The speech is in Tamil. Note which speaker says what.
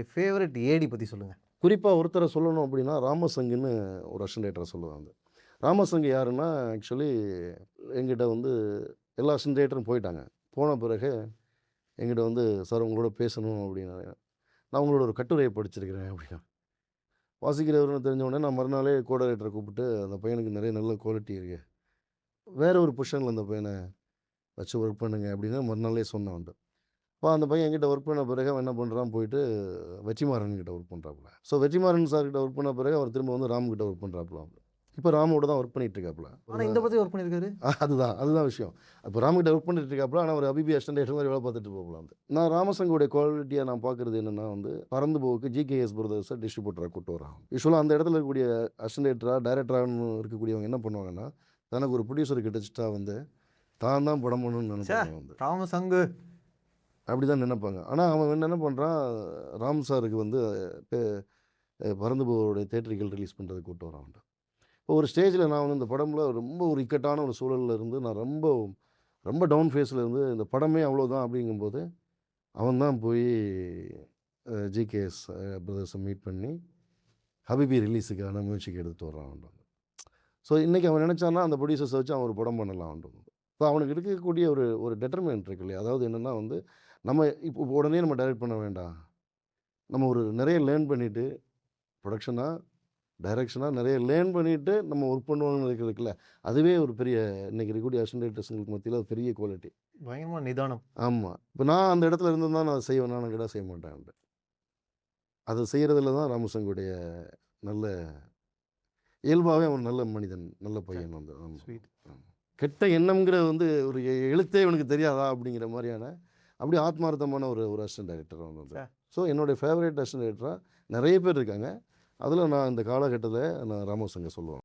Speaker 1: உங்களுடைய ஃபேவரைட் ஏடி பத்தி சொல்லுங்க.
Speaker 2: குறிப்பாக ஒருத்தரை சொல்லணும் அப்படின்னா ராமசங்குன்னு ஒரு அசிஸ்டன்ட் டைரக்டரை சொல்லுவாங்க. ராமசங்கு யாருன்னா, ஆக்சுவலி என்கிட்ட வந்து எல்லா அசிஸ்டன்ட் டைரக்டரும் போயிட்டாங்க. போன பிறகு என்கிட்ட வந்து, "சார் உங்களோட பேசணும்" அப்படின்னாங்க. "நான் உங்களோட ஒரு கட்டுரையை படிச்சிருக்கிறேன்" அப்படின்னா. வாசிக்கிறவர்னு தெரிஞ்ச உடனே நான் மறுநாளே கோ டைரக்டரை கூப்பிட்டு, "அந்த பையனுக்கு நிறைய நல்ல குவாலிட்டி இருக்கு. வேற ஒரு பொசிஷனில் அந்த பையனை வச்சு ஒர்க் பண்ணுங்க" அப்படின்னு மறுநாளே சொன்னேன் அவன்ட்ட. அப்போ அந்த பையன் என்கிட்ட ஒர்க் பண்ண பிறகு அவன் என்ன பண்ணுறான், போயிட்டு வெற்றிமாறன் கிட்ட ஒர்க் பண்ணுறாப்புல. ஸோ வெற்றிமாறன் சார் கிட்ட ஒர்க் பண்ண பிறகு அவர் திரும்ப வந்து ராம் கிட்ட ஒர்க் பண்ணுறாப்புல. இப்போ ராமோட தான் ஒர்க் பண்ணிட்டு இருக்காப்புல.
Speaker 1: ஆனா இந்த படத்துல ஒர்க் பண்ணியிருக்காரு.
Speaker 2: அதுதான் விஷயம். இப்போ ராம் கிட்ட ஒர்க் பண்ணிட்டு இருக்காப்புல. ஆனால் அவர் அபிபி அசிஸ்டன்ட் டைரக்டர் மாதிரி வேலை பார்த்துட்டு போகலாம். நான் ராமசங்கோடைய குவாலிட்டியை நான் பார்க்குறது என்னென்னா வந்து, பறந்து போவுக்கு ஜிகேஎஸ் பிரதர்ஸை டிஸ்ட்ரிபியூட்டராக கூட்டு வராங்க. யூஸ்வலாக அந்த இடத்துல இருக்கக்கூடிய அசிஸ்டன்ட் டைரக்டரா டைரக்டரான்னு இருக்கக்கூடியவங்க என்ன பண்ணுவாங்கன்னா, தனக்கு ஒரு ப்ரொடியூசர் கிடச்சிட்டா வந்து தான் தான் படம் பண்ணணும்னு நினைப்பாங்க வந்து.
Speaker 1: ராமசங்கு
Speaker 2: அப்படி தான் நினைப்பாங்க. ஆனால் அவன் என்ன பண்ணுறான், ராம் சாருக்கு வந்து பெ பறந்து போவோடைய தியேட்டரிக்கல் ரிலீஸ் பண்ணுறதுக்கு கூட்டு வரான் அவன்ட்ட. இப்போ ஒரு ஸ்டேஜில் நான் வந்து இந்த படம்ல ரொம்ப ஒரு இக்கட்டான ஒரு சூழல்ல இருந்து நான் ரொம்ப ரொம்ப டவுன் ஃபேஸில் இருந்து இந்த படமே அவ்வளோதான் அப்படிங்கும்போது, அவன் தான் போய் ஜிகேஎஸ் பிரதர்ஸை மீட் பண்ணி ஹபிபி ரிலீஸுக்கான மியூசிக் எடுத்துட்டு வர்றான் அவன்ட்ட. ஸோ இன்றைக்கி அவன் நினச்சான்னா அந்த ப்ரொடியூசர்ஸை வச்சு அவன் ஒரு படம் பண்ணலாம் அவன்ட்டு. ஸோ அவனுக்கு இருக்கக்கூடிய ஒரு ஒரு டெட்டர்மென்ட் இருக்கு இல்லையா? அதாவது என்னென்னா வந்து, நம்ம இப்போ உடனே நம்ம டைரக்ட் பண்ண வேண்டாம். நம்ம ஒரு நிறைய லேர்ன் பண்ணிவிட்டு ப்ரொடக்ஷனா, டைரக்ஷனா நிறைய லேர்ன் பண்ணிவிட்டு நம்ம ஒர்க் பண்ணுவோம்னு இருக்குல்ல, அதுவே ஒரு பெரிய இன்றைக்கி இருக்கக்கூடிய அசிஸ்டன்ட் டைரக்டர்ஸுங்களுக்கு மத்தியில் அது பெரிய குவாலிட்டி.
Speaker 1: பயங்கரமா நிதானம்.
Speaker 2: ஆமாம். இப்போ நான் அந்த இடத்துல இருந்திருந்தா நான் அதை செய்வேனா? நான் கேட்டால் செய்ய மாட்டேன். அதை செய்கிறதுல தான் ராமசங்குடைய நல்ல இயல்பாகவே அவன் நல்ல மனிதன், நல்ல பையன் வந்து.
Speaker 1: ஸ்வீட்.
Speaker 2: கெட்ட எண்ணம்ங்கிறது வந்து ஒரு எழுத்தே இவனுக்கு தெரியாதா அப்படிங்கிற மாதிரியான அப்படியே ஆத்மார்த்தமான ஒரு ஒரு அசிஸ்டன்ட் டைரக்டர் அவன் வந்து. ஸோ என்னுடைய ஃபேவரட் அசிஸ்டன்ட் டைரக்டராக நிறைய பேர் இருக்காங்க. அதில் நான் இந்த காலகட்டத்தில் நான் ராமசங்கை சொல்லுவேன்.